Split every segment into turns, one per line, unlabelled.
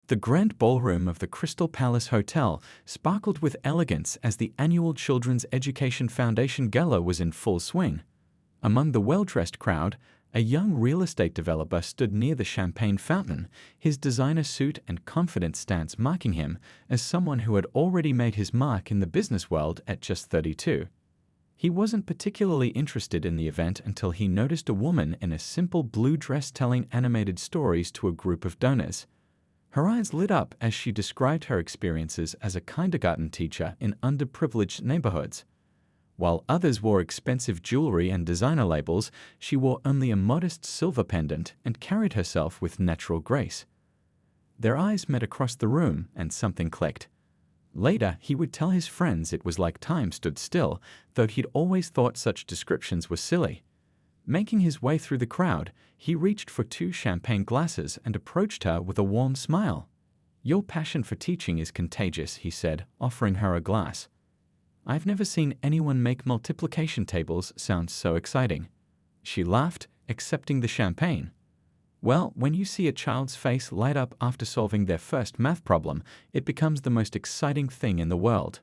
The grand ballroom of the Crystal Palace Hotel sparkled with elegance as the annual Children's Education Foundation Gala was in full swing. Among the well-dressed crowd, a young real estate developer stood near the champagne fountain, his designer suit and confident stance marking him as someone who had already made his mark in the business world at just 32. He wasn't particularly interested in the event until he noticed a woman in a simple blue dress telling animated stories to a group of donors. Her eyes lit up as she described her experiences as a kindergarten teacher in underprivileged neighborhoods. While others wore expensive jewelry and designer labels, she wore only a modest silver pendant and carried herself with natural grace. Their eyes met across the room and something clicked. Later, he would tell his friends it was like time stood still, though he'd always thought such descriptions were silly. Making his way through the crowd, he reached for 2 champagne glasses and approached her with a warm smile. "Your passion for teaching is contagious," he said, offering her a glass. "I've never seen anyone make multiplication tables sound so exciting." She laughed, accepting the champagne. "Well, when you see a child's face light up after solving their first math problem, it becomes the most exciting thing in the world."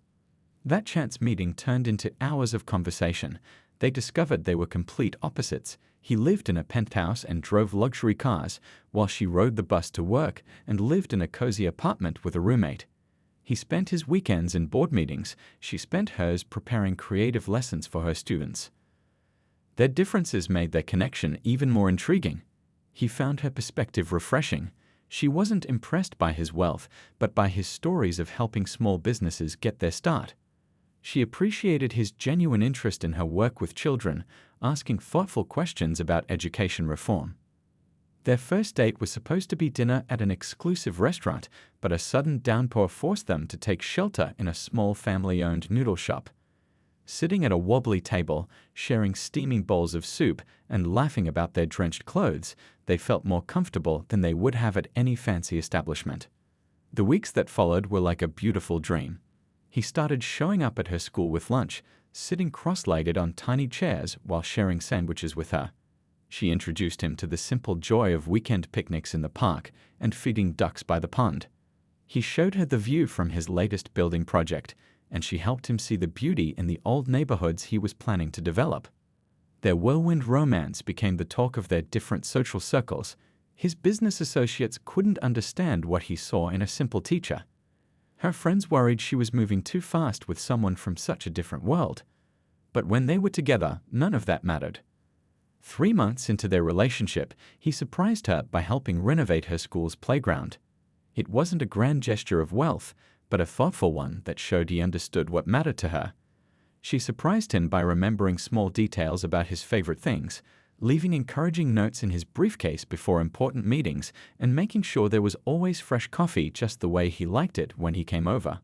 That chance meeting turned into hours of conversation. They discovered they were complete opposites. He lived in a penthouse and drove luxury cars, while she rode the bus to work and lived in a cozy apartment with a roommate. He spent his weekends in board meetings. She spent hers preparing creative lessons for her students. Their differences made their connection even more intriguing. He found her perspective refreshing. She wasn't impressed by his wealth, but by his stories of helping small businesses get their start. She appreciated his genuine interest in her work with children, asking thoughtful questions about education reform. Their first date was supposed to be dinner at an exclusive restaurant, but a sudden downpour forced them to take shelter in a small family-owned noodle shop. Sitting at a wobbly table, sharing steaming bowls of soup, and laughing about their drenched clothes, they felt more comfortable than they would have at any fancy establishment. The weeks that followed were like a beautiful dream. He started showing up at her school with lunch, sitting cross-legged on tiny chairs while sharing sandwiches with her. She introduced him to the simple joy of weekend picnics in the park and feeding ducks by the pond. He showed her the view from his latest building project, and she helped him see the beauty in the old neighborhoods he was planning to develop. Their whirlwind romance became the talk of their different social circles. His business associates couldn't understand what he saw in a simple teacher. Her friends worried she was moving too fast with someone from such a different world. But when they were together, none of that mattered. 3 months into their relationship, he surprised her by helping renovate her school's playground. It wasn't a grand gesture of wealth, but a thoughtful one that showed he understood what mattered to her. She surprised him by remembering small details about his favorite things, leaving encouraging notes in his briefcase before important meetings, and making sure there was always fresh coffee just the way he liked it when he came over.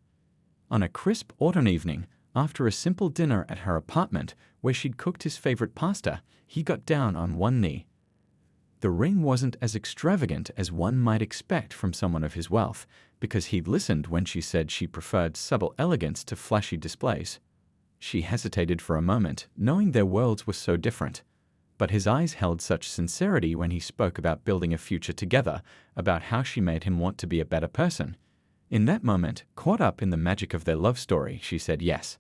On a crisp autumn evening, after a simple dinner at her apartment where she'd cooked his favorite pasta, he got down on one knee. The ring wasn't as extravagant as one might expect from someone of his wealth, because he'd listened when she said she preferred subtle elegance to flashy displays. She hesitated for a moment, knowing their worlds were so different. But his eyes held such sincerity when he spoke about building a future together, about how she made him want to be a better person. In that moment, caught up in the magic of their love story, she said yes.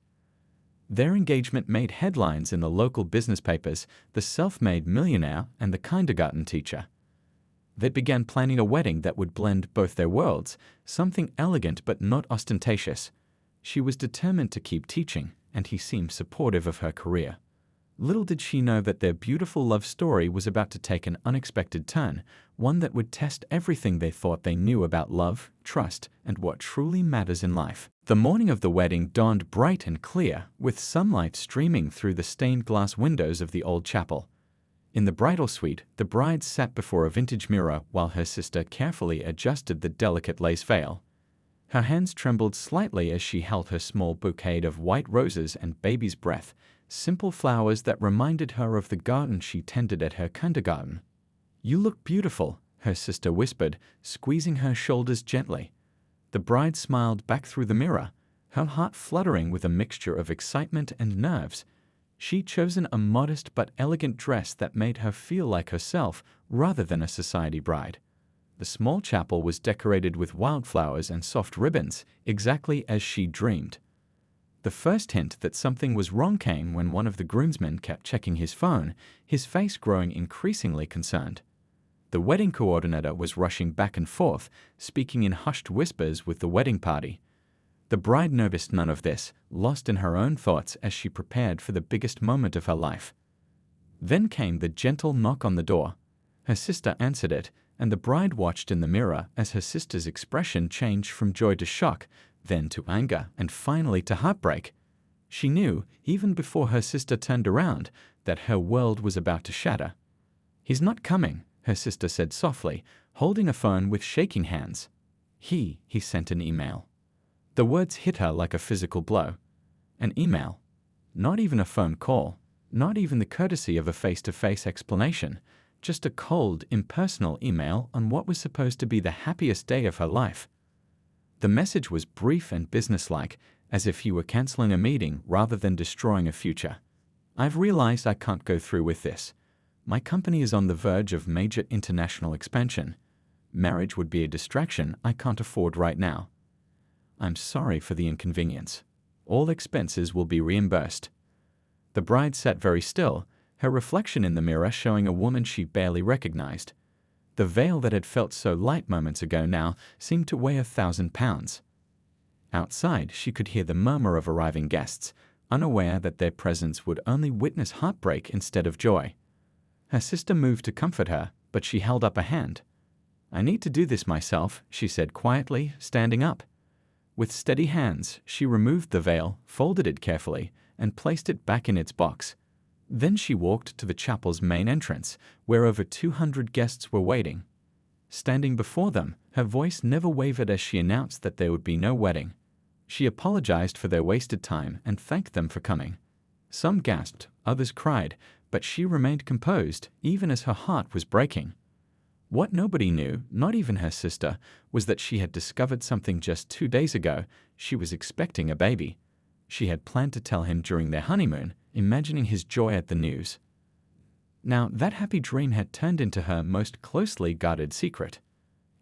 Their engagement made headlines in the local business papers, the self-made millionaire and the kindergarten teacher. They began planning a wedding that would blend both their worlds, something elegant but not ostentatious. She was determined to keep teaching, and he seemed supportive of her career. Little did she know that their beautiful love story was about to take an unexpected turn, one that would test everything they thought they knew about love, trust, and what truly matters in life. The morning of the wedding dawned bright and clear, with sunlight streaming through the stained glass windows of the old chapel. In the bridal suite, the bride sat before a vintage mirror while her sister carefully adjusted the delicate lace veil. Her hands trembled slightly as she held her small bouquet of white roses and baby's breath, simple flowers that reminded her of the garden she tended at her kindergarten. "You look beautiful," her sister whispered, squeezing her shoulders gently. The bride smiled back through the mirror, her heart fluttering with a mixture of excitement and nerves. She'd chosen a modest but elegant dress that made her feel like herself rather than a society bride. The small chapel was decorated with wildflowers and soft ribbons, exactly as she dreamed. The first hint that something was wrong came when one of the groomsmen kept checking his phone, his face growing increasingly concerned. The wedding coordinator was rushing back and forth, speaking in hushed whispers with the wedding party. The bride noticed none of this, lost in her own thoughts as she prepared for the biggest moment of her life. Then came the gentle knock on the door. Her sister answered it, and the bride watched in the mirror as her sister's expression changed from joy to shock, then to anger, and finally to heartbreak. She knew, even before her sister turned around, that her world was about to shatter. "He's not coming," her sister said softly, holding a phone with shaking hands. He sent an email." The words hit her like a physical blow. An email. Not even a phone call. Not even the courtesy of a face-to-face explanation. Just a cold, impersonal email on what was supposed to be the happiest day of her life. The message was brief and businesslike, as if he were canceling a meeting rather than destroying a future. "I've realized I can't go through with this. My company is on the verge of major international expansion. Marriage would be a distraction I can't afford right now. I'm sorry for the inconvenience. All expenses will be reimbursed." The bride sat very still, her reflection in the mirror showing a woman she barely recognized. The veil that had felt so light moments ago now seemed to weigh 1,000 pounds. Outside, she could hear the murmur of arriving guests, unaware that their presence would only witness heartbreak instead of joy. Her sister moved to comfort her, but she held up a hand. "I need to do this myself," she said quietly, standing up. With steady hands, she removed the veil, folded it carefully, and placed it back in its box. Then she walked to the chapel's main entrance, where over 200 guests were waiting. Standing before them, her voice never wavered as she announced that there would be no wedding. She apologized for their wasted time and thanked them for coming. Some gasped, others cried, but she remained composed, even as her heart was breaking. What nobody knew, not even her sister, was that she had discovered something just 2 days ago. She was expecting a baby. She had planned to tell him during their honeymoon, imagining his joy at the news. Now, that happy dream had turned into her most closely guarded secret.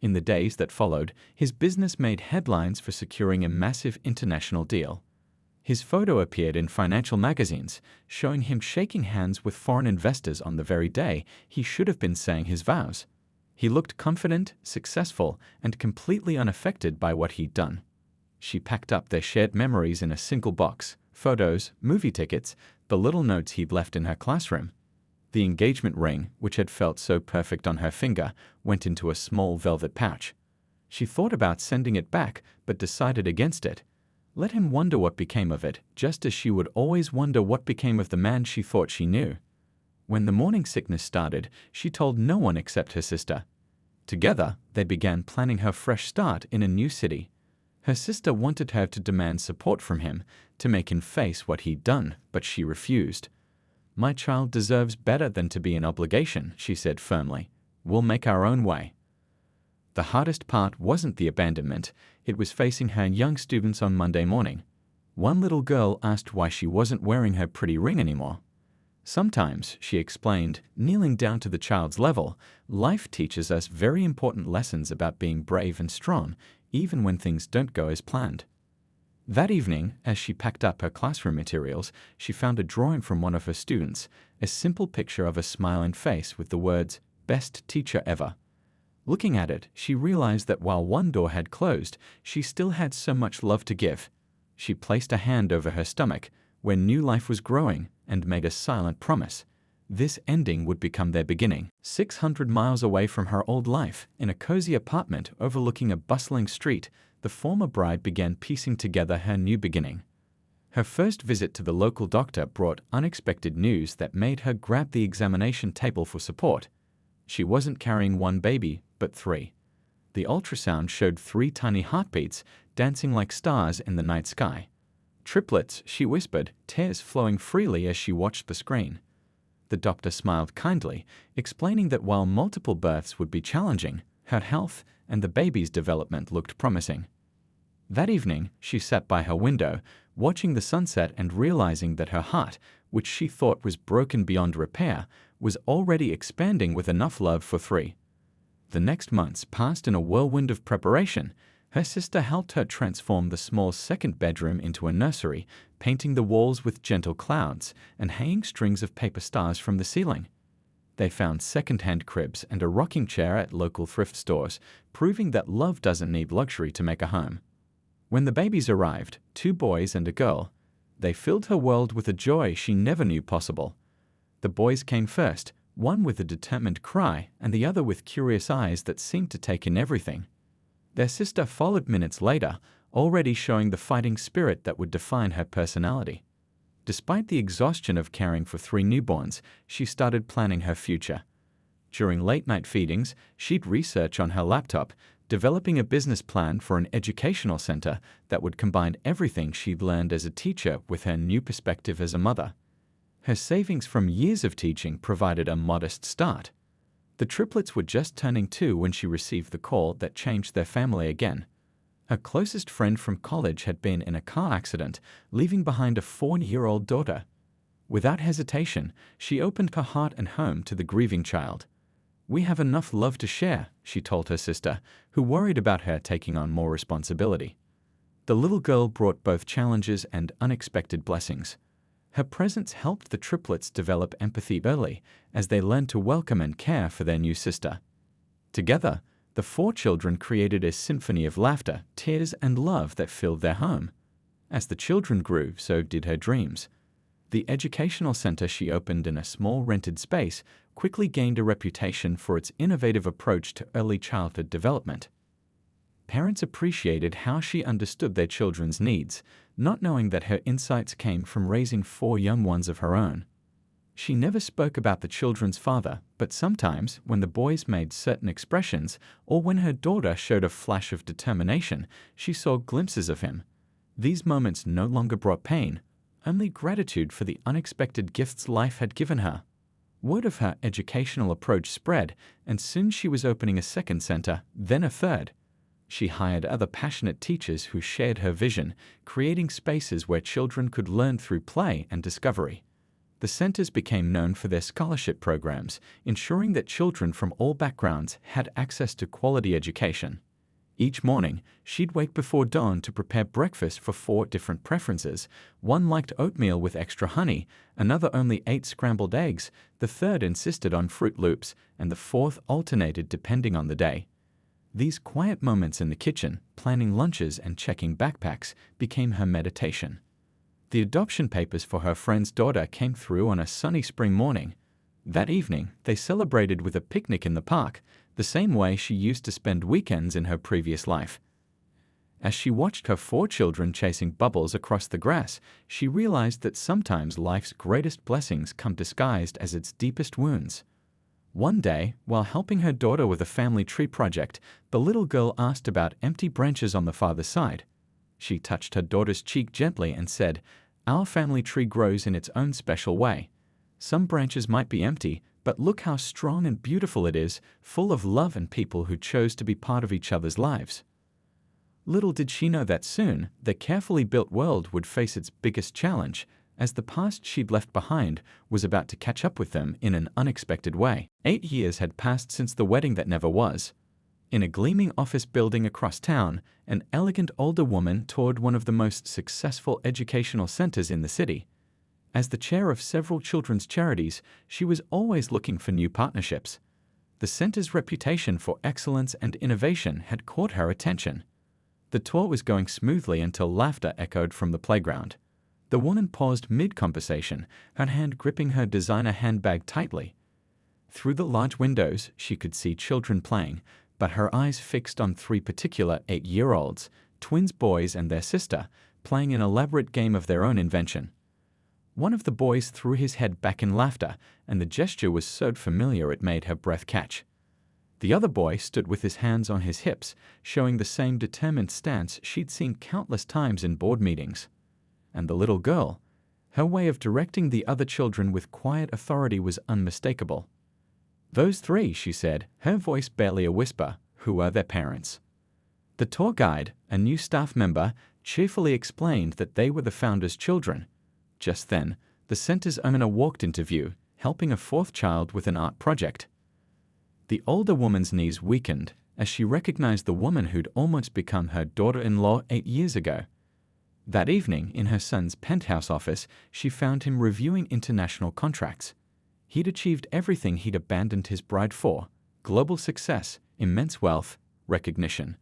In the days that followed, his business made headlines for securing a massive international deal. His photo appeared in financial magazines, showing him shaking hands with foreign investors on the very day he should have been saying his vows. He looked confident, successful, and completely unaffected by what he'd done. She packed up their shared memories in a single box: photos, movie tickets, the little notes he'd left in her classroom. The engagement ring, which had felt so perfect on her finger, went into a small velvet pouch. She thought about sending it back, but decided against it. Let him wonder what became of it, just as she would always wonder what became of the man she thought she knew. When the morning sickness started, she told no one except her sister. Together, they began planning her fresh start in a new city. Her sister wanted her to demand support from him, to make him face what he'd done, but she refused. "My child deserves better than to be an obligation," she said firmly. "We'll make our own way." The hardest part wasn't the abandonment, it was facing her young students on Monday morning. One little girl asked why she wasn't wearing her pretty ring anymore. "Sometimes," she explained, kneeling down to the child's level, "life teaches us very important lessons about being brave and strong, even when things don't go as planned." That evening, as she packed up her classroom materials, she found a drawing from one of her students, a simple picture of a smiling face with the words, "Best teacher ever." Looking at it, she realized that while one door had closed, she still had so much love to give. She placed a hand over her stomach, where new life was growing, and made a silent promise. This ending would become their beginning. 600 miles away from her old life, in a cozy apartment overlooking a bustling street, the former bride began piecing together her new beginning. Her first visit to the local doctor brought unexpected news that made her grab the examination table for support. She wasn't carrying one baby, but 3. The ultrasound showed 3 tiny heartbeats dancing like stars in the night sky. "Triplets," she whispered, tears flowing freely as she watched the screen. The doctor smiled kindly, explaining that while multiple births would be challenging, her health and the baby's development looked promising. That evening, she sat by her window, watching the sunset and realizing that her heart, which she thought was broken beyond repair, was already expanding with enough love for 3. The next months passed in a whirlwind of preparation. Her sister helped her transform the small second bedroom into a nursery, painting the walls with gentle clouds and hanging strings of paper stars from the ceiling. They found second-hand cribs and a rocking chair at local thrift stores, proving that love doesn't need luxury to make a home. When the babies arrived, 2 boys and a girl, they filled her world with a joy she never knew possible. The boys came first, one with a determined cry and the other with curious eyes that seemed to take in everything. Their sister followed minutes later, already showing the fighting spirit that would define her personality. Despite the exhaustion of caring for 3 newborns, she started planning her future. During late-night feedings, she'd research on her laptop, developing a business plan for an educational center that would combine everything she'd learned as a teacher with her new perspective as a mother. Her savings from years of teaching provided a modest start. The triplets were just turning 2 when she received the call that changed their family again. Her closest friend from college had been in a car accident, leaving behind a 4-year-old daughter. Without hesitation, she opened her heart and home to the grieving child. "We have enough love to share," she told her sister, who worried about her taking on more responsibility. The little girl brought both challenges and unexpected blessings. Her presence helped the triplets develop empathy early, as they learned to welcome and care for their new sister. Together, the 4 children created a symphony of laughter, tears, and love that filled their home. As the children grew, so did her dreams. The educational center she opened in a small rented space quickly gained a reputation for its innovative approach to early childhood development. Parents appreciated how she understood their children's needs, not knowing that her insights came from raising 4 young ones of her own. She never spoke about the children's father, but sometimes, when the boys made certain expressions, or when her daughter showed a flash of determination, she saw glimpses of him. These moments no longer brought pain, only gratitude for the unexpected gifts life had given her. Word of her educational approach spread, and soon she was opening a second center, then a third. She hired other passionate teachers who shared her vision, creating spaces where children could learn through play and discovery. The centers became known for their scholarship programs, ensuring that children from all backgrounds had access to quality education. Each morning, she'd wake before dawn to prepare breakfast for 4 different preferences. One liked oatmeal with extra honey, another only ate scrambled eggs, the third insisted on Fruit Loops, and the fourth alternated depending on the day. These quiet moments in the kitchen, planning lunches and checking backpacks, became her meditation. The adoption papers for her friend's daughter came through on a sunny spring morning. That evening, they celebrated with a picnic in the park, the same way she used to spend weekends in her previous life. As she watched her 4 children chasing bubbles across the grass, she realized that sometimes life's greatest blessings come disguised as its deepest wounds. One day, while helping her daughter with a family tree project, the little girl asked about empty branches on the father side. She touched her daughter's cheek gently and said, "Our family tree grows in its own special way. Some branches might be empty, but look how strong and beautiful it is, full of love and people who chose to be part of each other's lives." Little did she know that soon, the carefully built world would face its biggest challenge, as the past she'd left behind was about to catch up with them in an unexpected way. 8 years had passed since the wedding that never was. In a gleaming office building across town, an elegant older woman toured one of the most successful educational centers in the city. As the chair of several children's charities, she was always looking for new partnerships. The center's reputation for excellence and innovation had caught her attention. The tour was going smoothly until laughter echoed from the playground. The woman paused mid-conversation, her hand gripping her designer handbag tightly. Through the large windows, she could see children playing, but her eyes fixed on 3 particular 8-year-olds, twins boys and their sister, playing an elaborate game of their own invention. One of the boys threw his head back in laughter, and the gesture was so familiar it made her breath catch. The other boy stood with his hands on his hips, showing the same determined stance she'd seen countless times in board meetings. And the little girl, her way of directing the other children with quiet authority was unmistakable. "Those 3, she said, her voice barely a whisper, "who are their parents?" The tour guide, a new staff member, cheerfully explained that they were the founder's children. Just then, the center's owner walked into view, helping a 4th child with an art project. The older woman's knees weakened as she recognized the woman who'd almost become her daughter-in-law 8 years ago. That evening, in her son's penthouse office, she found him reviewing international contracts. He'd achieved everything he'd abandoned his bride for: global success, immense wealth, recognition.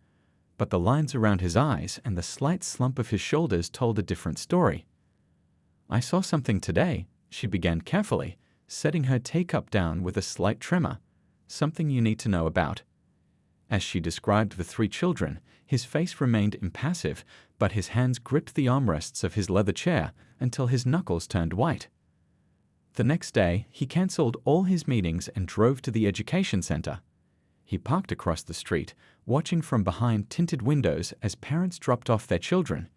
But the lines around his eyes and the slight slump of his shoulders told a different story. "I saw something today," she began carefully, setting her teacup down with a slight tremor. "Something you need to know about." As she described the 3 children, his face remained impassive, but his hands gripped the armrests of his leather chair until his knuckles turned white. The next day, he cancelled all his meetings and drove to the education center. He parked across the street, watching from behind tinted windows as parents dropped off their children.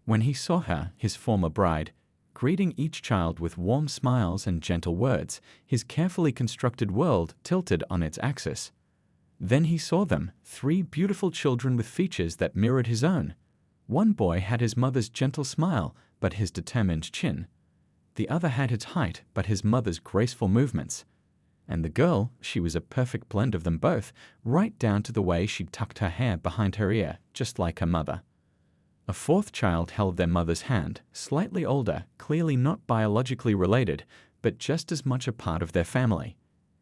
When he saw her, his former bride, greeting each child with warm smiles and gentle words, his carefully constructed world tilted on its axis. Then he saw them, 3 beautiful children with features that mirrored his own. One boy had his mother's gentle smile, but his determined chin. The other had its height, but his mother's graceful movements. And the girl, she was a perfect blend of them both, right down to the way she tucked her hair behind her ear, just like her mother. A 4th child held their mother's hand, slightly older, clearly not biologically related, but just as much a part of their family.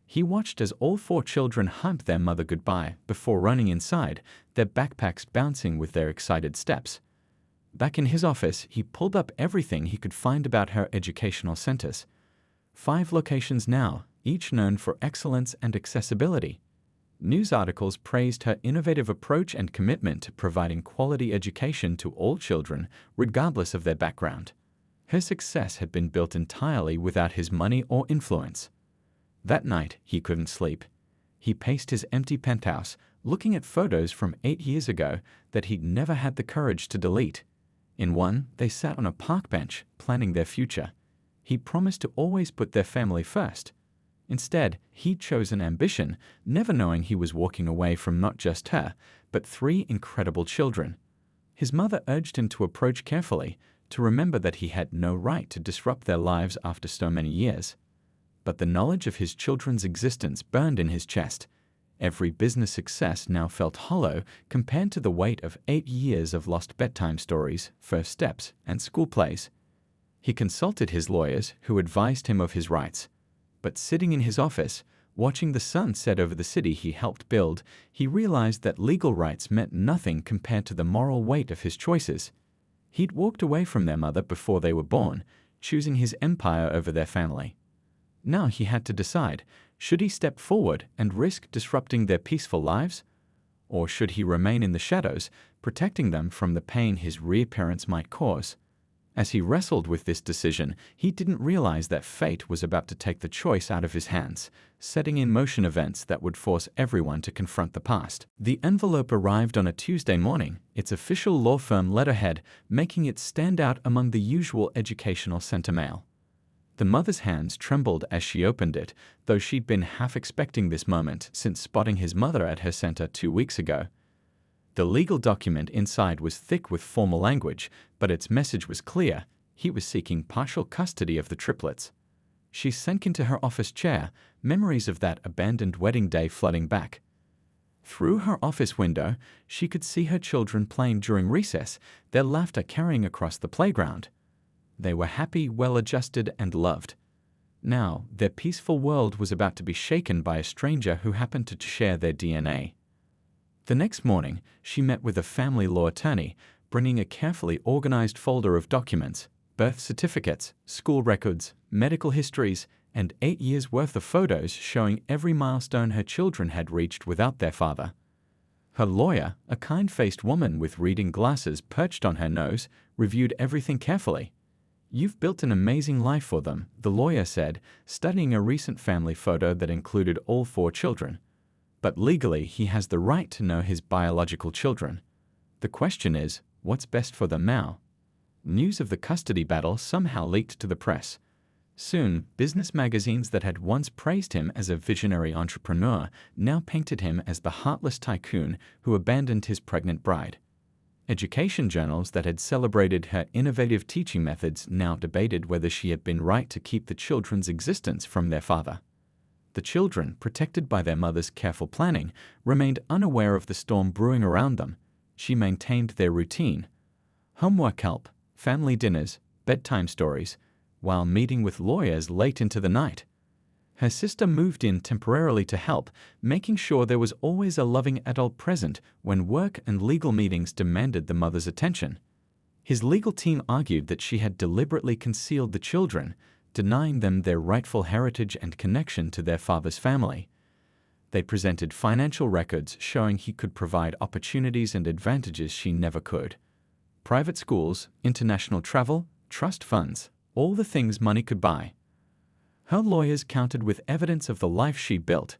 He watched as all 4 children hugged their mother goodbye before running inside, their backpacks bouncing with their excited steps. Back in his office, he pulled up everything he could find about her educational centers. 5 locations now, each known for excellence and accessibility. News articles praised her innovative approach and commitment to providing quality education to all children, regardless of their background. Her success had been built entirely without his money or influence. That night, he couldn't sleep. He paced his empty penthouse, looking at photos from 8 years ago that he'd never had the courage to delete. In one, they sat on a park bench, planning their future. He promised to always put their family first. Instead, he'd chosen ambition, never knowing he was walking away from not just her, but 3 incredible children. His mother urged him to approach carefully, to remember that he had no right to disrupt their lives after so many years. But the knowledge of his children's existence burned in his chest. Every business success now felt hollow compared to the weight of 8 years of lost bedtime stories, first steps, and school plays. He consulted his lawyers, who advised him of his rights. But sitting in his office, watching the sun set over the city he helped build, he realized that legal rights meant nothing compared to the moral weight of his choices. He'd walked away from their mother before they were born, choosing his empire over their family. Now he had to decide, should he step forward and risk disrupting their peaceful lives? Or should he remain in the shadows, protecting them from the pain his reappearance might cause? As he wrestled with this decision, he didn't realize that fate was about to take the choice out of his hands, setting in motion events that would force everyone to confront the past. The envelope arrived on a Tuesday morning, its official law firm letterhead making it stand out among the usual educational center mail. The mother's hands trembled as she opened it, though she'd been half expecting this moment since spotting his mother at her center 2 weeks ago. The legal document inside was thick with formal language, but its message was clear: he was seeking partial custody of the triplets. She sank into her office chair, memories of that abandoned wedding day flooding back. Through her office window, she could see her children playing during recess, their laughter carrying across the playground. They were happy, well-adjusted, and loved. Now, their peaceful world was about to be shaken by a stranger who happened to share their DNA. The next morning, she met with a family law attorney, bringing a carefully organized folder of documents, birth certificates, school records, medical histories, and 8 years' worth of photos showing every milestone her children had reached without their father. Her lawyer, a kind-faced woman with reading glasses perched on her nose, reviewed everything carefully. "You've built an amazing life for them," the lawyer said, studying a recent family photo that included all 4 children. "But legally, he has the right to know his biological children. The question is, what's best for them now?" News of the custody battle somehow leaked to the press. Soon, business magazines that had once praised him as a visionary entrepreneur now painted him as the heartless tycoon who abandoned his pregnant bride. Education journals that had celebrated her innovative teaching methods now debated whether she had been right to keep the children's existence from their father. The children, protected by their mother's careful planning, remained unaware of the storm brewing around them. She maintained their routine: homework help, family dinners, bedtime stories, while meeting with lawyers late into the night. Her sister moved in temporarily to help, making sure there was always a loving adult present when work and legal meetings demanded the mother's attention. His legal team argued that she had deliberately concealed the children, denying them their rightful heritage and connection to their father's family. They presented financial records showing he could provide opportunities and advantages she never could. Private schools, international travel, trust funds, all the things money could buy. Her lawyers countered with evidence of the life she built: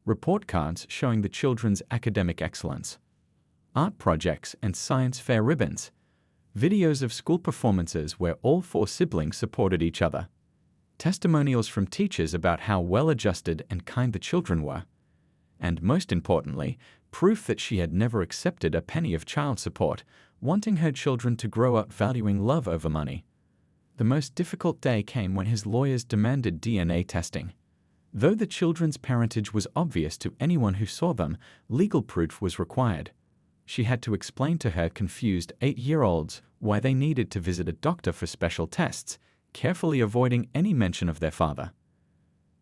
report cards showing the children's academic excellence, art projects and science fair ribbons, videos of school performances where all 4 siblings supported each other, testimonials from teachers about how well-adjusted and kind the children were, and most importantly, proof that she had never accepted a penny of child support, wanting her children to grow up valuing love over money. The most difficult day came when his lawyers demanded DNA testing. Though the children's parentage was obvious to anyone who saw them, legal proof was required. She had to explain to her confused 8-year-olds why they needed to visit a doctor for special tests, carefully avoiding any mention of their father.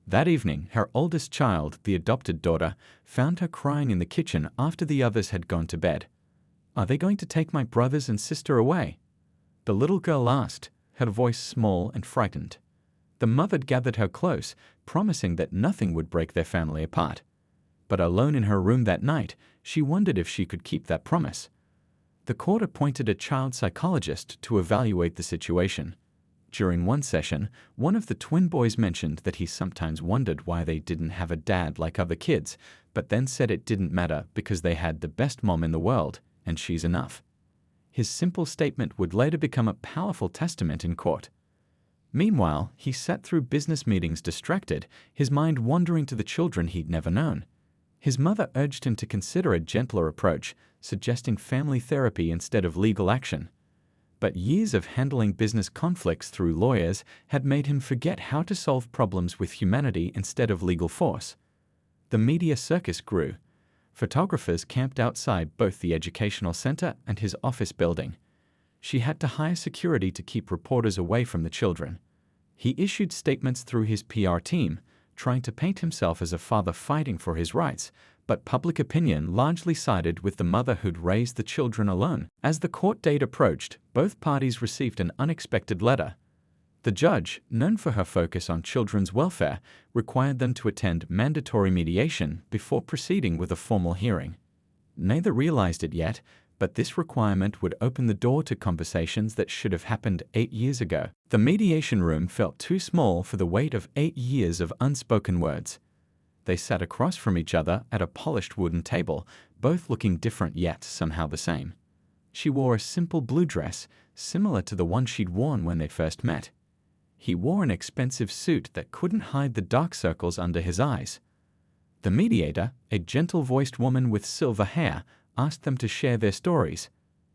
That evening, her oldest child, the adopted daughter, found her crying in the kitchen after the others had gone to bed. "Are they going to take my brothers and sister away?" the little girl asked, her voice small and frightened. The mother gathered her close, promising that nothing would break their family apart. But alone in her room that night, she wondered if she could keep that promise. The court appointed a child psychologist to evaluate the situation. During one session, one of the twin boys mentioned that he sometimes wondered why they didn't have a dad like other kids, but then said it didn't matter because they had the best mom in the world, and she's enough. His simple statement would later become a powerful testament in court. Meanwhile, he sat through business meetings distracted, his mind wandering to the children he'd never known. His mother urged him to consider a gentler approach, suggesting family therapy instead of legal action. But years of handling business conflicts through lawyers had made him forget how to solve problems with humanity instead of legal force. The media circus grew. Photographers camped outside both the educational center and his office building. She had to hire security to keep reporters away from the children. He issued statements through his PR team, trying to paint himself as a father fighting for his rights, but public opinion largely sided with the mother who'd raised the children alone. As the court date approached, both parties received an unexpected letter. The judge, known for her focus on children's welfare, required them to attend mandatory mediation before proceeding with a formal hearing. Neither realized it yet, but this requirement would open the door to conversations that should have happened 8 years ago. The mediation room felt too small for the weight of 8 years of unspoken words. They sat across from each other at a polished wooden table, both looking different yet somehow the same. She wore a simple blue dress, similar to the one she'd worn when they first met. He wore an expensive suit that couldn't hide the dark circles under his eyes. The mediator, a gentle-voiced woman with silver hair, asked them to share their stories.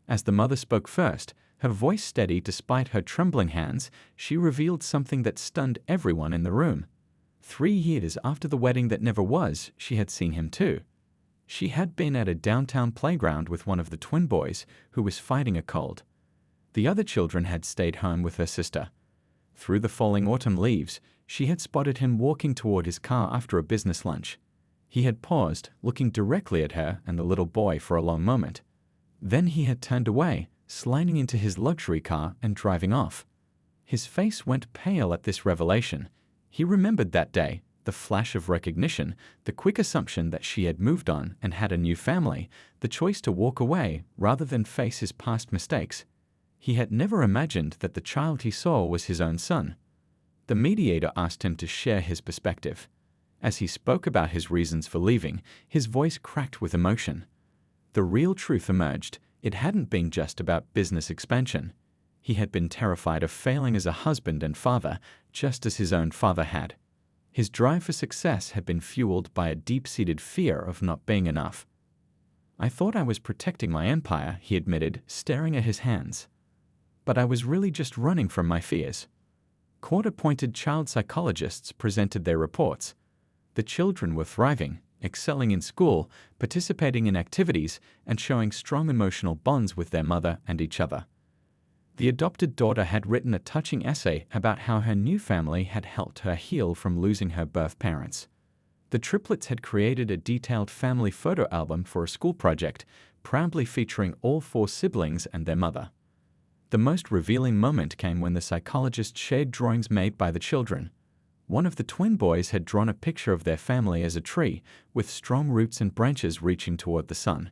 As the mother spoke first, her voice steady despite her trembling hands, she revealed something that stunned everyone in the room. 3 years after the wedding that never was, she had seen him too. She had been at a downtown playground with one of the twin boys who was fighting a cold. The other children had stayed home with her sister. Through the falling autumn leaves, she had spotted him walking toward his car after a business lunch. He had paused, looking directly at her and the little boy for a long moment. Then he had turned away, sliding into his luxury car and driving off. His face went pale at this revelation. He remembered that day, the flash of recognition, the quick assumption that she had moved on and had a new family, the choice to walk away rather than face his past mistakes. He had never imagined that the child he saw was his own son. The mediator asked him to share his perspective. As he spoke about his reasons for leaving, his voice cracked with emotion. The real truth emerged. It hadn't been just about business expansion. He had been terrified of failing as a husband and father, just as his own father had. His drive for success had been fueled by a deep-seated fear of not being enough. "I thought I was protecting my empire," he admitted, staring at his hands. "But I was really just running from my fears." Court-appointed child psychologists presented their reports. The children were thriving, excelling in school, participating in activities, and showing strong emotional bonds with their mother and each other. The adopted daughter had written a touching essay about how her new family had helped her heal from losing her birth parents. The triplets had created a detailed family photo album for a school project, proudly featuring all 4 siblings and their mother. The most revealing moment came when the psychologist shared drawings made by the children. One of the twin boys had drawn a picture of their family as a tree, with strong roots and branches reaching toward the sun.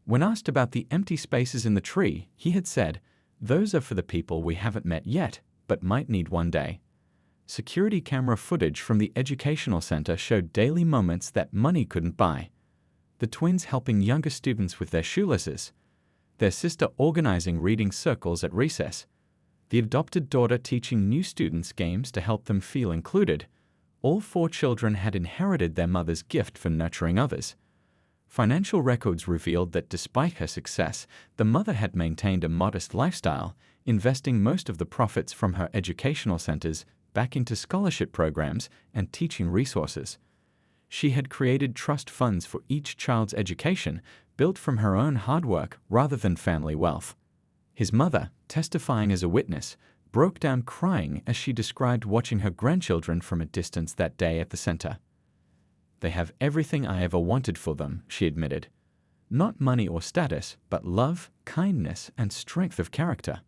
When asked about the empty spaces in the tree, he had said, "Those are for the people we haven't met yet, but might need one day." Security camera footage from the educational center showed daily moments that money couldn't buy. The twins helping younger students with their shoelaces, their sister organizing reading circles at recess, the adopted daughter teaching new students games to help them feel included. All 4 children had inherited their mother's gift for nurturing others. Financial records revealed that despite her success, the mother had maintained a modest lifestyle, investing most of the profits from her educational centers back into scholarship programs and teaching resources. She had created trust funds for each child's education, built from her own hard work rather than family wealth. His mother, testifying as a witness, broke down crying as she described watching her grandchildren from a distance that day at the center. "They have everything I ever wanted for them," she admitted. "Not money or status, but love, kindness, and strength of character."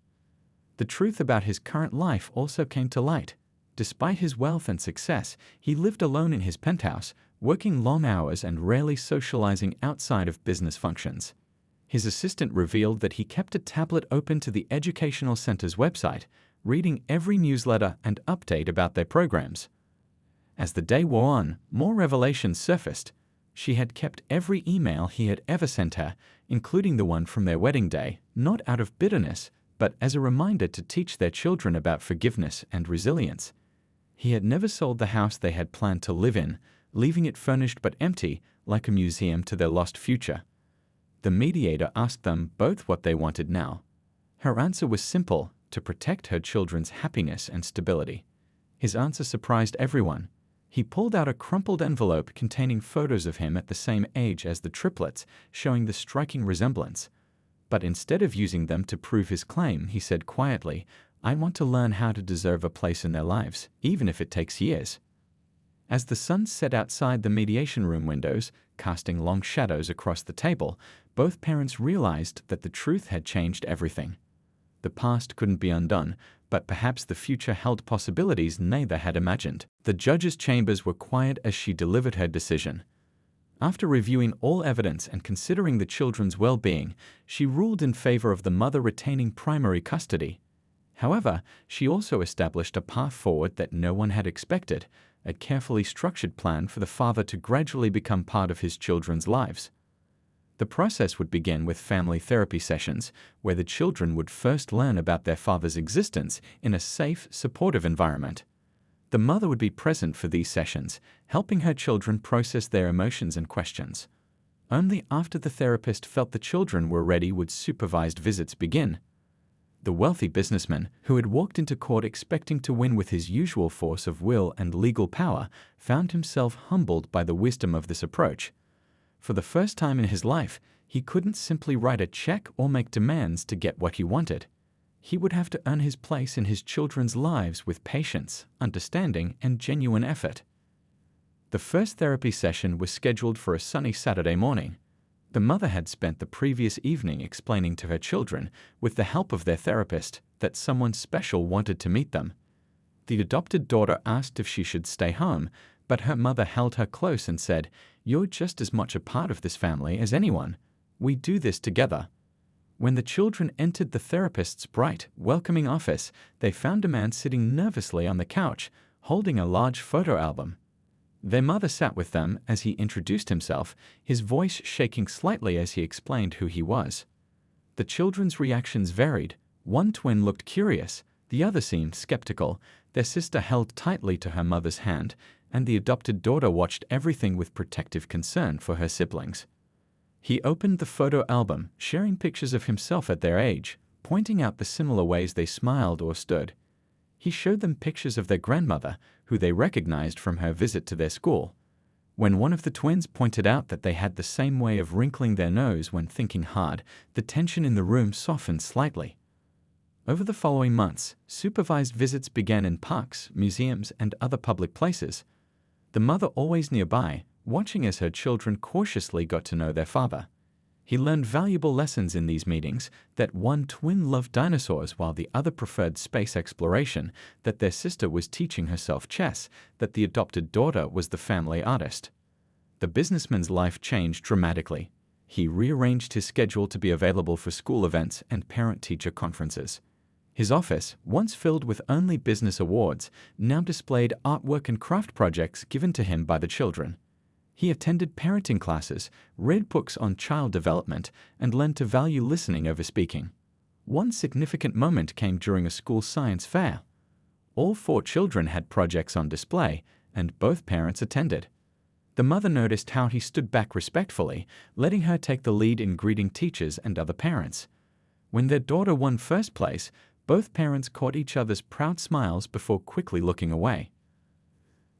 The truth about his current life also came to light. Despite his wealth and success, he lived alone in his penthouse, working long hours and rarely socializing outside of business functions. His assistant revealed that he kept a tablet open to the educational center's website, reading every newsletter and update about their programs. As the day wore on, more revelations surfaced. She had kept every email he had ever sent her, including the one from their wedding day, not out of bitterness, but as a reminder to teach their children about forgiveness and resilience. He had never sold the house they had planned to live in, leaving it furnished but empty, like a museum to their lost future. The mediator asked them both what they wanted now. Her answer was simple: to protect her children's happiness and stability. His answer surprised everyone. He pulled out a crumpled envelope containing photos of him at the same age as the triplets, showing the striking resemblance. But instead of using them to prove his claim, he said quietly, "I want to learn how to deserve a place in their lives, even if it takes years." As the sun set outside the mediation room windows, casting long shadows across the table, both parents realized that the truth had changed everything. The past couldn't be undone, but perhaps the future held possibilities neither had imagined. The judge's chambers were quiet as she delivered her decision. After reviewing all evidence and considering the children's well-being, she ruled in favor of the mother retaining primary custody. However, she also established a path forward that no one had expected, a carefully structured plan for the father to gradually become part of his children's lives. The process would begin with family therapy sessions, where the children would first learn about their father's existence in a safe, supportive environment. The mother would be present for these sessions, helping her children process their emotions and questions. Only after the therapist felt the children were ready would supervised visits begin. The wealthy businessman, who had walked into court expecting to win with his usual force of will and legal power, found himself humbled by the wisdom of this approach. For the first time in his life, he couldn't simply write a check or make demands to get what he wanted. He would have to earn his place in his children's lives with patience, understanding, and genuine effort. The first therapy session was scheduled for a sunny Saturday morning. The mother had spent the previous evening explaining to her children, with the help of their therapist, that someone special wanted to meet them. The adopted daughter asked if she should stay home, but her mother held her close and said, "You're just as much a part of this family as anyone. We do this together." When the children entered the therapist's bright, welcoming office, they found a man sitting nervously on the couch, holding a large photo album. Their mother sat with them as he introduced himself, his voice shaking slightly as he explained who he was. The children's reactions varied. One twin looked curious, the other seemed skeptical, their sister held tightly to her mother's hand, and the adopted daughter watched everything with protective concern for her siblings. He opened the photo album, sharing pictures of himself at their age, pointing out the similar ways they smiled or stood. He showed them pictures of their grandmother, who they recognized from her visit to their school. When one of the twins pointed out that they had the same way of wrinkling their nose when thinking hard, the tension in the room softened slightly. Over the following months, supervised visits began in parks, museums, and other public places. The mother always nearby, watching as her children cautiously got to know their father. He learned valuable lessons in these meetings: that one twin loved dinosaurs while the other preferred space exploration, that their sister was teaching herself chess, that the adopted daughter was the family artist. The businessman's life changed dramatically. He rearranged his schedule to be available for school events and parent-teacher conferences. His office, once filled with only business awards, now displayed artwork and craft projects given to him by the children. He attended parenting classes, read books on child development, and learned to value listening over speaking. One significant moment came during a school science fair. All 4 children had projects on display, and both parents attended. The mother noticed how he stood back respectfully, letting her take the lead in greeting teachers and other parents. When their daughter won first place, both parents caught each other's proud smiles before quickly looking away.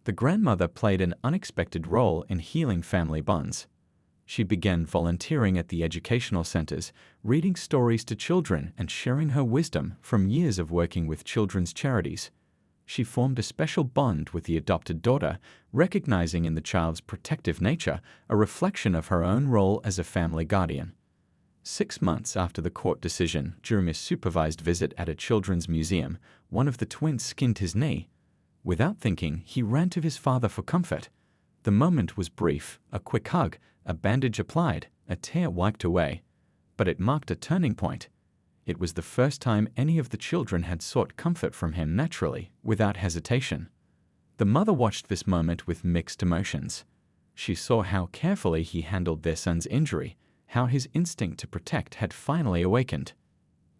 The grandmother played an unexpected role in healing family bonds. She began volunteering at the educational centers, reading stories to children and sharing her wisdom from years of working with children's charities. She formed a special bond with the adopted daughter, recognizing in the child's protective nature a reflection of her own role as a family guardian. 6 months after the court decision, during a supervised visit at a children's museum, one of the twins skinned his knee. Without thinking, he ran to his father for comfort. The moment was brief: a quick hug, a bandage applied, a tear wiped away. But it marked a turning point. It was the first time any of the children had sought comfort from him naturally, without hesitation. The mother watched this moment with mixed emotions. She saw how carefully he handled their son's injury, how his instinct to protect had finally awakened.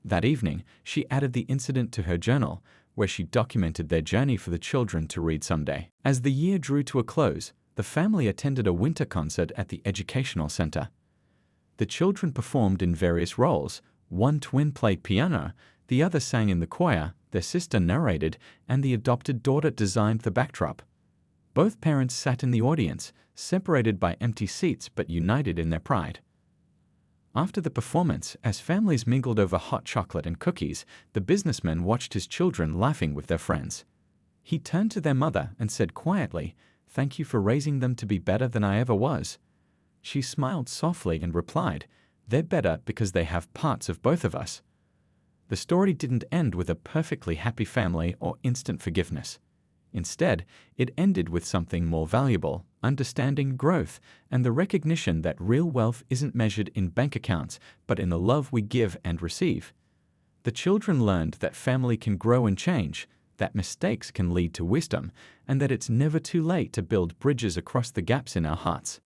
That evening, she added the incident to her journal, where she documented their journey for the children to read someday. As the year drew to a close, the family attended a winter concert at the educational center. The children performed in various roles. One twin played piano, the other sang in the choir, their sister narrated, and the adopted daughter designed the backdrop. Both parents sat in the audience, separated by empty seats but united in their pride. After the performance, as families mingled over hot chocolate and cookies, the businessman watched his children laughing with their friends. He turned to their mother and said quietly, "Thank you for raising them to be better than I ever was." She smiled softly and replied, "They're better because they have parts of both of us." The story didn't end with a perfectly happy family or instant forgiveness. Instead, it ended with something more valuable: understanding, growth, and the recognition that real wealth isn't measured in bank accounts, but in the love we give and receive. The children learned that family can grow and change, that mistakes can lead to wisdom, and that it's never too late to build bridges across the gaps in our hearts.